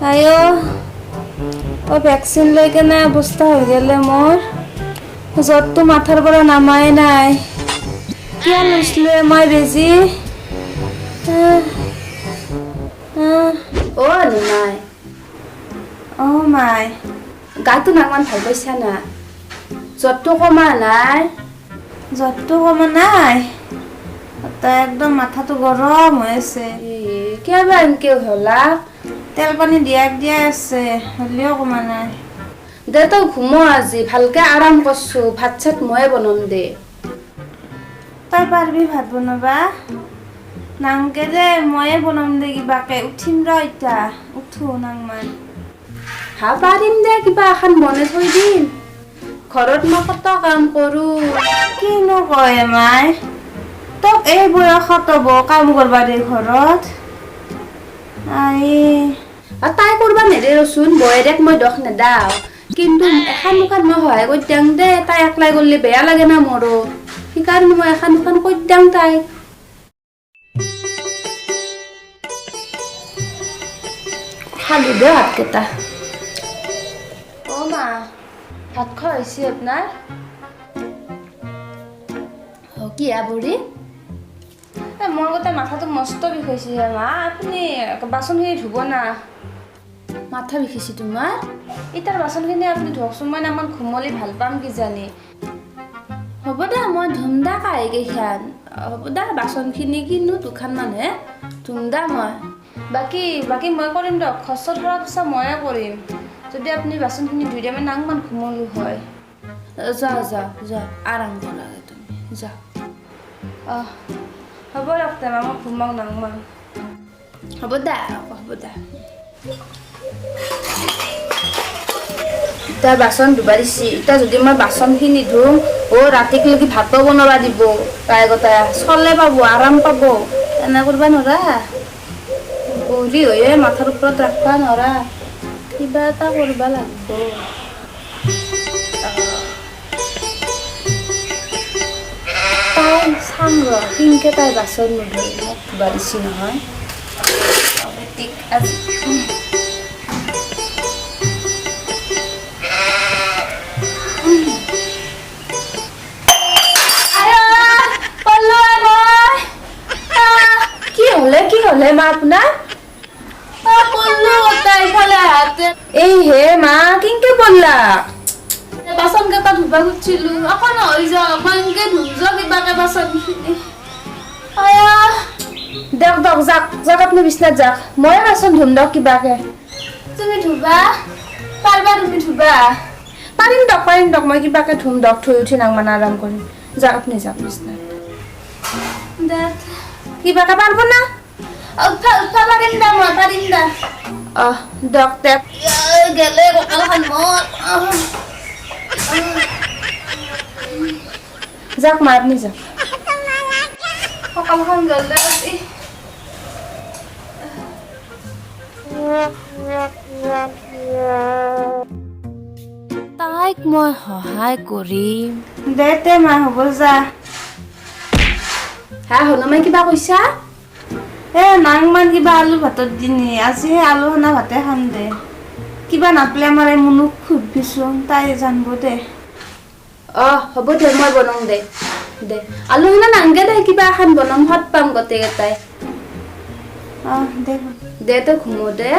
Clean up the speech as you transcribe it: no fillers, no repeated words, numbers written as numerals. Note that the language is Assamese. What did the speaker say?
আইও ভ্যাকসিন লৈ কেনে অৱস্থা হৈ গেলে মোৰ জ্বৰটো মাথাৰ পৰা নামাই নাই কিয় লৈছিলো মই বেজি নিমাই মাই গাটো নাকমান ভাল পাইছা না জ্বৰটো কমা নাই একদম মাথাটো গৰম হৈ আছে কিবা এনকে হলা তেল পানী দিয়া আছে হলেও কমা নাই দে তই ঘুমো আজি ভালকে আৰাম কৰছো ভাত চাত ময়ে বনাম দে তই পাৰবি ভাত বনাবা নাংকে দে ময়ে বনাম দে কিবাকে উঠিম ৰ ইতা উঠো নাংমান পাৰিম দে কিবা এখন বনাই থৈ দিম ঘৰত মই কত কাম কৰো কিনো কয় মাই তোক এই বয়সত কাম কৰবা দে ঘৰত তাই কৰবা নেদে ৰচোন বয়েৰেক মই দখ নেদাও কিন্তু এখন দোকান মই সহায় কৰি দিয়াং দে তাই একলাই গ'লে বেয়া লাগে না মোৰো সেইকাৰণে মই এখন দোকান কৰি দিয়াং তাই খালি দে ভাতকেইটা মা ভাত খোৱা হৈছে আপোনাৰ কি বুঢ়ী মোৰ গোটেই মাথাটো মস্ত বিষ হৈছে মা আপুনি বাচনখিনি ধুব না মাথা বিষাইছে তোমাৰ ইটাৰ বাচনখিনি আপুনি ধুৱকচোন মই ইমান ঘুমলি ভাল পাম কিজানি হ'ব দে মই ধুম দা কাঁহীকেইখন হ'ব দে বাচনখিনি কিনো দুখনমানহে ধুম দা মই বাকী মই কৰিম দিয়ক খৰচ ধৰা পিছত ময়ে কৰিম যদি আপুনি বাচনখিনি ধুই দিয়ে মানে নাংমান ঘুমলো হয় যা আৰাম কৰাগে তুমি যা হ'ব দিয়ক তেমা মই ঘুমাও নাংমান হ'ব দে এতিয়া বাচন ধুবা দিছি এতিয়া যদি মই বাচনখিনি ধুম ৰাতিকলৈকে ভাতো বনাবা দিব তাই গোটাই চলে পাব আৰাম পাব এনে কৰবা নৰা বুঢ়ী হৈয়ে মাথাৰ ওপৰত ৰাখবা নৰা কিবা এটা কৰবা লাগিব তাই চাম ৰ কিনকে তাই বাচন নুধুই মোক ধুবা দিছি নহয় কি হলে মা আপোনাৰ এই হে মা কিনকে পড়লা বাচন কেইটা ধুবা খুজিছিলো আকৌ নহৈ যাও মই এনকে ধুম যাও কিবাকে বাচনখিনি দিয়ক যাক আপুনি বিচনাত যাক ময়ে বাচন ধুম দিয়ক কিবাকে তুমি ধুবা পাৰবা তুমি ধুবা পাৰিম দিয়ক মই কিবাকে ধুম দিয়ক থৈ উঠি নাংমান আৰাম কৰিম যাক আপুনি যাওক বিচনাত কিবাকে পাৰব না উঠা পাৰিম দা মই পাৰিম দা দিয়ক টেপ গেলে কঁকালখন মোৰ যাক মা আপনি যাক কঁকালখন গেলে তাইক মই সহায় কৰিম দে মা হ'ব যা হনুমাই কিবা কৈছা নাংমান কিবা আলু ভাতত দিনি আজি আলু খানা ভাতে খাম দে কিবা নাপলে আমাৰ এই মুনুক খুজিছো তাই জানব দে হ'ব দে মই বনাম দে আলু খানা নাংগে দে কিবা এখন বনাম হত পাম গোটেইকেইটাই দে তই ঘুমো দে